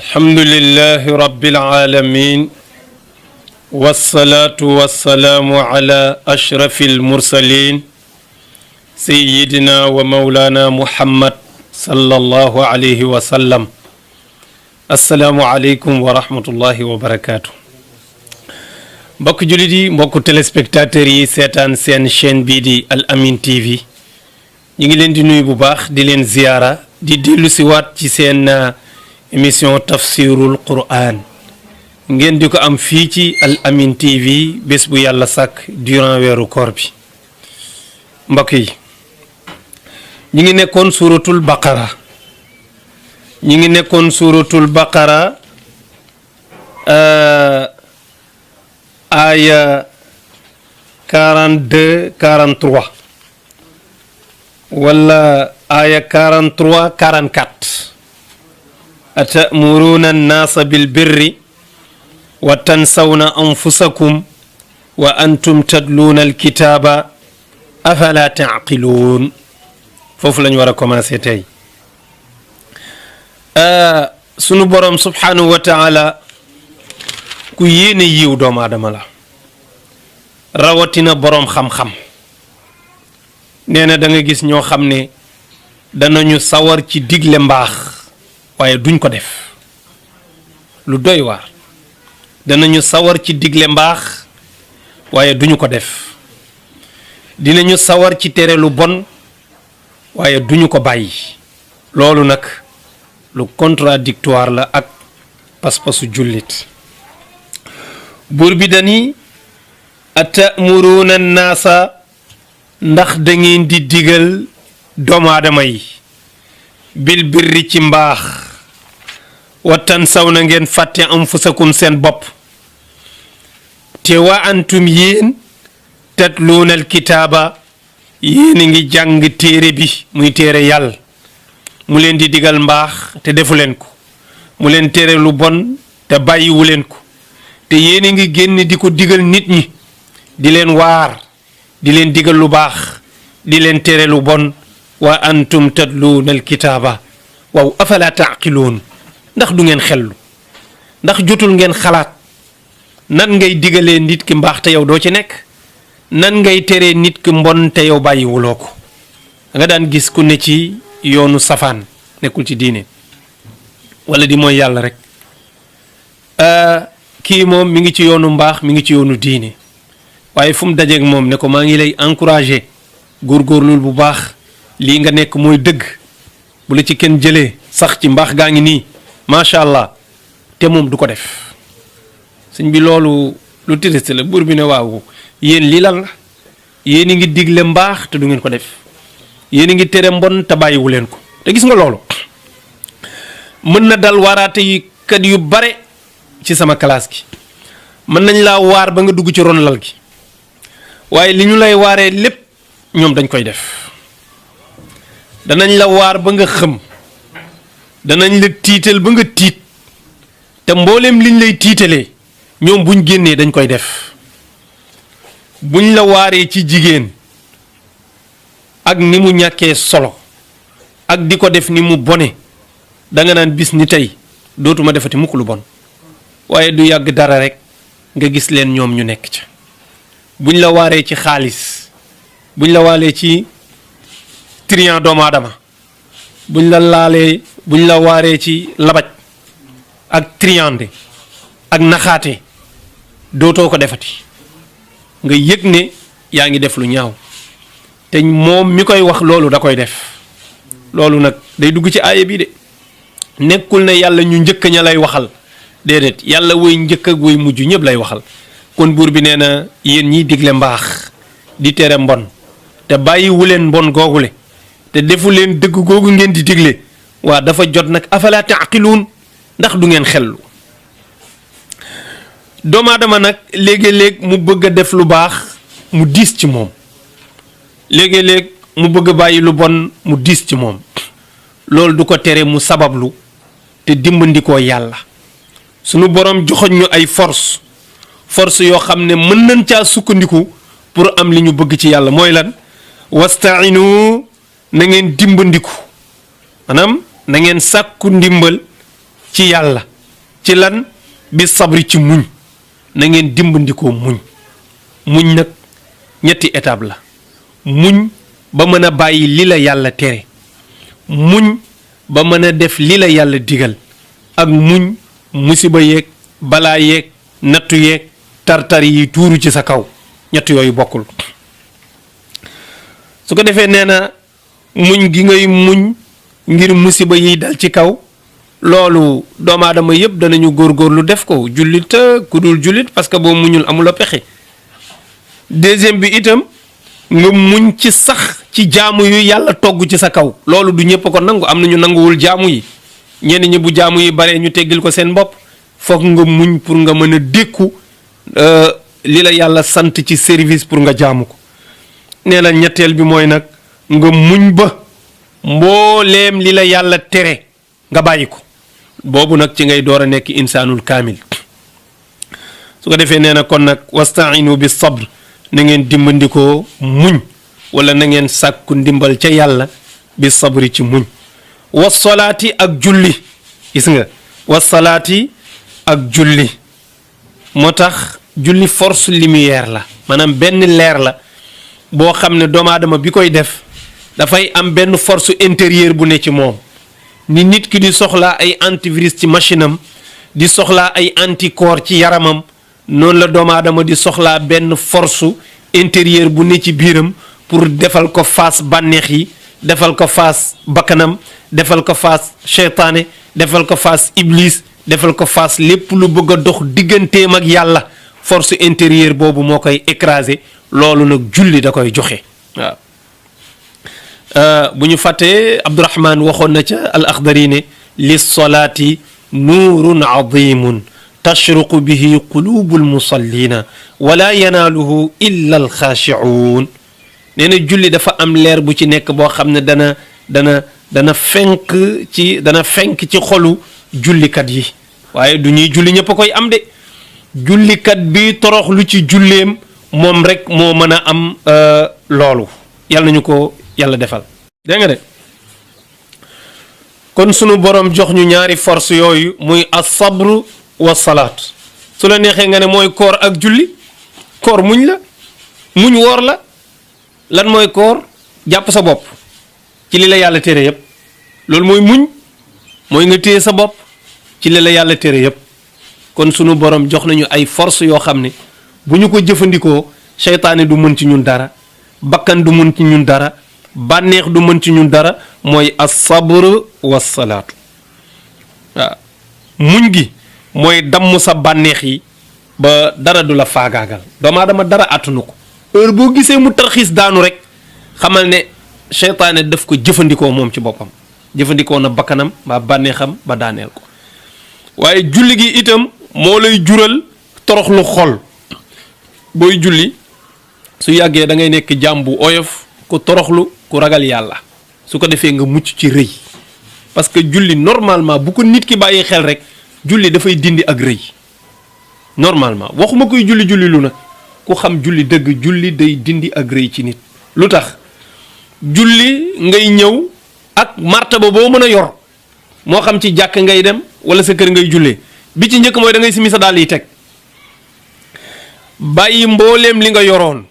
الحمد لله رب العالمين والصلاة والسلام على أشرف المرسلين سيدنا ومولانا محمد صلى الله عليه وسلم السلام عليكم ورحمة الله وبركاته mbokk jullit yi mbokk téléspectateurs yi seetaan seen chaîne bii di Al Amine TV ñu ngi leen di nuyu bu baax di leen ziyaara di dellu si waat ci seen émission tafsirul Qur'an ngeen di ko am fii ci Al Amine TV bés bu yàlla sàkk durant weeru koor bi mbokk yi ñu ngi nekkoon suuratul baqara aya 42 43 wala aya 43 44 atamuruna annasa bilbirri wa tansawna anfusakum wa antum tadluuna alkitaba afala taaqiluun foofu lañu war a commencé tey sunu borom subhanahu wa taala ku yéene yiw doomu aadama la rawatina boroom xam-xam nee na da nga gis ñoo xam ne danañu sawar ci digle mbaax waaye duñ ko def lu doy waar danañu sawar ci digle mbaax waaye duñu ko def dinañu sawar ci tere lu bon waaye duñu ko bàyyi loolu nag lu contradictoire la ak pas-pasu jullit buur bi dani atamuruuna naasa ndax da ngeen di digal doomu aadama yi bil birri ci mbaax wa tansawna ngeen fàtte anfusakum seen bopp te wa antum yéen tatluuna alkitaaba yéen a ngi jàng téere bi muy téere yàlla mu leen di digal mbaax te defu leen ko mu leen tere lu bon te bàyyiwu leen ko te yéen a ngi génn di ko digal nit ñi di leen waar di leen digal lu baax di leen tere lu bon wa antum tatluuna alkitaaba waaw afala taaqiluun ndax du ngeen xellu ndax jotul ngeen xalaat nan ngay digalee nit ki mbaax te yow doo ci nekk nan ngay teree nit ki mbon te yow bàyyiwuloo ko nga daan gis ku ne ci yoonu safaan nekkul ci diine wala di mooy yàlla rek kii moom mi ngi ci yoonu mbaax mi ngi ci yoonu diine waaye fu mu dajeeg moom ne ko maa ngi lay encouragé góorgóorlul bu baax lii nga nekk mooy dëgg bu la ci kenn jëlee sax ci mbaax gaa ngi nii macha allah te moom du ko def sëñ bi loolu lu triste la buur bi ne waaw yéen lii lan la yéen a ngi digle mbaax te du ngeen ko def yéen a ngi tere mbon te bàyyiwu leen ko te gis nga loolu mën na dal waaraate yi kat yu bare ci sama classe gi mën nañ laa waar ba nga dugg ci ron lal gi waaye li ñu lay waaree lépp ñoom dañ koy def danañ la waar ba nga xëm danañ la tiital ba nga tiit te mbooleem liñ lay tiitalee ñoom buñ génnee dañ koy def buñ la waaree ci jigéen ak ni mu ñàkkee solo ak di ko def ni mu bone danga naan bis ni tey dootuma defati mukk lu bon waaye du yàgg dara rek nga gis leen ñoom ñu nekk ca buñ la waaree ci xaalis buñ la waalee ci trian doomu aadama buñ la waaree ci labaj ak triande ak naxaate dootoo ko defati nga yëg ne yaa ngi def lu ñaaw te moom mi koy wax loolu da koy def loolu nag day dugg ci aaya bi de nekkul ne yàlla ñu njëkk ña lay waxal déedéet yàlla woy njëkk ak woy mujj ñëpp lay waxal kon buur bi nee na yéen ñiy digle mbaax di tere mbon te bàyyiwu leen mbon googule te defu leen dëgg googu ngeen di digle waa dafa jot nag afala taaqiluun ndax du ngeen xellu doomu aadama nag léegi-léeg mu bëgg a def lu baax mu diis ci moom léegi-léeg mu bëgg a bàyyi lu bon mu diis ci moom loolu du ko tere mu sabablu te dimbandikoo yàlla sunu borom joxoñ ñu ay force yoo xam ne mën nañ caa sukkandiku pour am li ñu bëgg ci yàlla mooy lan wastainu na ngeen dimbandiku maanaam na ngeen sàkku ndimbal ci yàlla ci lan bi sabri ci muñ na ngeen dimbandikoo muñ nag ñetti étape la muñ ba mën a bàyyi li la yàlla tere muñ ba mën a def li la yàlla digal ak muñ musiba yeeg balaa yeeg nattu yeeg tartar yi tuuru ci sa kaw ñett yooyu bokkul su ko defee nee na muñ gi ngay muñ ngir musiba yi dal ci kaw loolu doomu aadama yëpp danañu góorgóorlu def ko jullit ku dul jullit parce que boo muñul amula pexe deuxième bi itam nga muñ ci sax ci jaamu yu yàlla togg ci sa kaw loolu du ñëpp ko nangu am na ñu nanguwul jaamu yi ñenn ñi bu jaamu yi bare ñu teggil ko seen bopp foog nga muñ pour nga mën a dékku li la yàlla sant ci service pour nga jaamu ko nee na ñetteel bi mooy nag nga muñ ba mbooleem li la yàlla tere nga bàyyi ko boobu nag ci ngay door a nekk insaanul kaamil su ko defee nee na kon nag wastainu bi sabr na ngeen dimbandikoo muñ wala na ngeen sàkku ndimbal ca yàlla bi sabri ci muñ wasalaati ak julli gis nga wasalaati ak julli moo tax julli force lumière la maanaam benn leer la boo xam ne doomu aadama bi koy def dafay am benn force intérieure bu ne ci moom ni nit ki di soxlaa ay antivirus ci machine am di soxlaa ay anticorps ci yaramam noonu la doomu aadama di soxlaa benn force intérieure bu ne ci biiram pour defal ko face bànneex yi defal ko face bakkanam defal ko face seytaane defal ko face iblis defal ko face lépp lu bëgg a dox digganteem ak yàlla force intérieure boobu moo koy écraser loolu nag julli da koy joxe waaw bu ñu fàttee Abdurahman waxoon na ca al axdari ne lissolaati nuurun azimun tashruqu bihi qulubu almusallina wala yanaaluhu illa alxaashicuun nee na julli dafa am leer bu ci nekk boo xam ne dana fenk ci xolu jullikat yi waaye du ñuy julli ñëpp a koy am de jullikat bi torox lu ci julleem moom rek moo mën a am loolu yàlla nañu ko yàlla defal dégg nga de kon sunu borom jox ñu ñaari force yooyu muy as-sabru wa salaat su la neexee nga ne mooy koor ak julli koor muñ la muñ woor la lan mooy koor jàpp sa bopp ci li la yàlla tere yépp loolu mooy muñ mooy nga téye sa bopp ci li la yàlla tere yépp kon sunu borom jox nañu ay force yoo xam ne bu ñu ko jëfandikoo seytaane du mën ci ñun dara bakkan du mën ci ñun dara bànneex du mën ci ñun dara mooy as-sabr was-salaatu waaw muñ gi mooy damm sa bànneex yi ba dara du la faagaagal doomu aadama dara attunu ko heure boo gisee mu tarxiis daanu rek xamal ne seytaane daf ko jëfandikoo moom ci boppam jëfandikoo na bakkanam ba bànneexam ba daaneel ko waaye julli gi itam moo lay jural toroxlu xol booy julli su yàggee da ngay nekk jaam bu oyof ku toroxlu ku ragal yàlla su ko defee nga mucc ci rëy parce que julli normalement bu ko nit ki bàyyi xel rek julli dafay dindi ak rëy normalement waxuma koy julli lu nag ku xam julli dëgg julli day dindi ak rëy ci nit lu tax julli ngay ñëw ak martaba boo mën a yor moo xam ci jàkk ngay dem wala sa kër ngay jullee bi ci njëkk mooy da ngay simi sa dàll yi teg bàyyi mbooleem li nga yoroon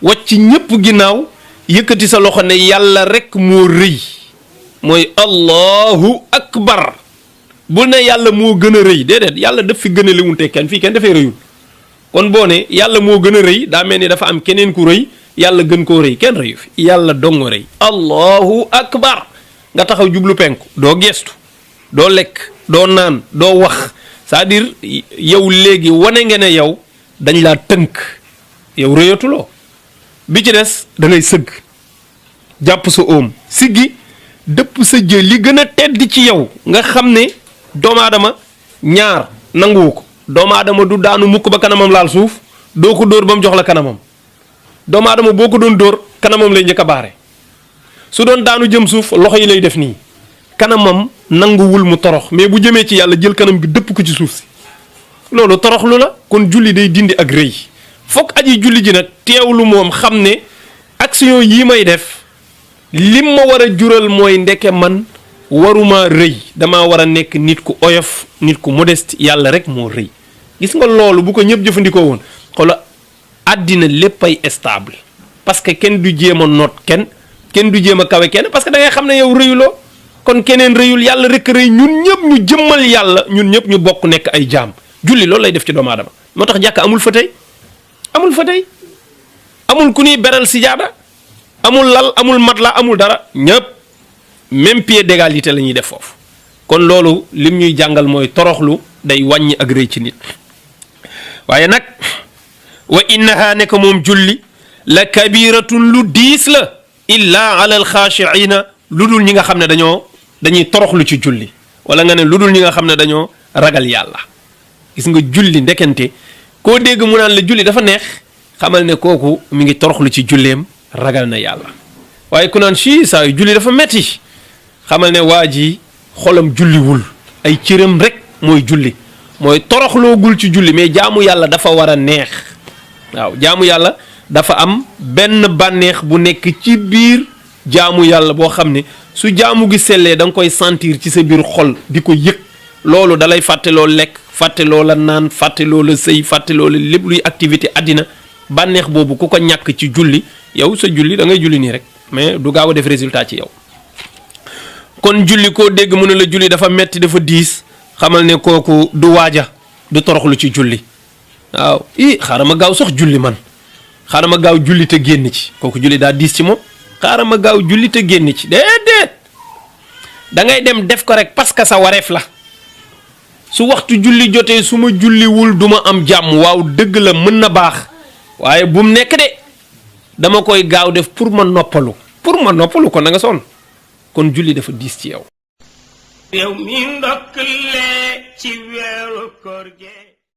wacc ñépp ginnaaw yëkkati sa loxo ne yàlla rekk moo rëy mooy allahu akbar bu ne yàlla moo gën a rëy déedéet yàlla daf fi gën a liwunte kenn fii kenn dafay rëyul kon boo ne yàlla moo gën a rëy daa mel ni dafa am keneen ku rëy yàlla gën koo rëy kenn rëyu fi yàlla dongo rëy allahu akbar nga taxaw jublu penku doo geestu doo lekk doo naan doo wax c'est-à-dire yow léegi wane nga ne yow dañ laa tënk yow rëyatuloo bi ci des da ngay sëgg jàpp sa oom siggi dëpp sa jë li gën a tedd ci yow nga xam ne doomu aadama ñaar nanguwu ko doomu aadama du daanu mukk ba kanamam laal suuf doo ko dóor ba mu jox la kanamam doomu aadama boo ko doon dóor kanamam lay njëkk a baare su doon daanu jëm suuf loxo yi lay def nii kanamam nanguwul mu torox mais bu jëmee ci yàlla jël kanam gi dëpp ko ci suuf si loolu toroxlu la kon julli day dindi ak rëy fokk aji julli ji nag teewlu moom xam ne action yii may def lim ma war a jural mooy ndeke man waruma rëy damaa war a nekk nit ku oyof nit ku modeste yàlla rek moo rëy gis nga loolu bu ko ñëpp jëfandikoo woon xoola àddina léppay stable parce que kenn du jéem a noot kenn du jéem a kawe kenn parce que da ngay xam ne yow rëyuloo kon keneen rëyul yàlla rek rëy ñun ñëpp ñu jëmmal yàlla ñun ñëpp ñu bokk nekk ay jaam julli loolu lay def ci doomu aadama moo tax jàkk amul fa tey amul ku ñuy beral sijaada amul lal amul matla amul dara ñëpp même pied d'égalité la ñuy def foofu kon loolu lim ñuy jàngal mooy toroxlu day wàññi ak rëy ci nit waaye nag wa innaha nekk moom julli la kabiratun lu diis la illa ala alxaashiina lu dul ñi nga xam ne dañuy toroxlu ci julli wala nga ne lu dul ñi nga xam ne dañoo ragal yàlla gis nga julli ndekente koo dégg mu naan la julli dafa neex xamal ne kooku mi ngi toroxlu ci julleem ragal na yàlla waaye ku naan si saa yu julli dafa metti xamal ne waa ji xolam julliwul ay cëram rek mooy julli mooy toroxloogul ci julli mais jaamu yàlla dafa war a neex waaw jaamu yàlla dafa am benn bànneex bu nekk ci biir jaamu yàlla boo xam ne su jaamu gi sellee da nga koy sentir ci sa biir xol di ko yëg loolu dalay fàtteloo lekk fàtteloo la naan fàtteloo la sëy fàtteloo la lépp luy activité àddina bànneex boobu ku ko ñàkk ci julli yow sa julli da ngay julli nii rek mais du gaaw a def résultat ci yow kon julli koo dégg mu ne la julli dafa metti dafa diis xamal ne kooku du waaja du toroxlu ci julli waaw xaaral ma gaaw sax julli man xaaral ma gaaw julli te génn ci kooku julli daa diis ci moom xaaral ma gaaw julli te génn ci déedéet da ngay dem def ko rek parce que sa wareef la su waxtu julli jotee su ma julliwul du ma am jàmm waaw dëgg la mën na baax waaye bu mu nekk de dama koy gaaw def pour ma noppalu kon na nga sonn kon julli dafa diis ci yow. yow mi ndokkale ci weeru koor gi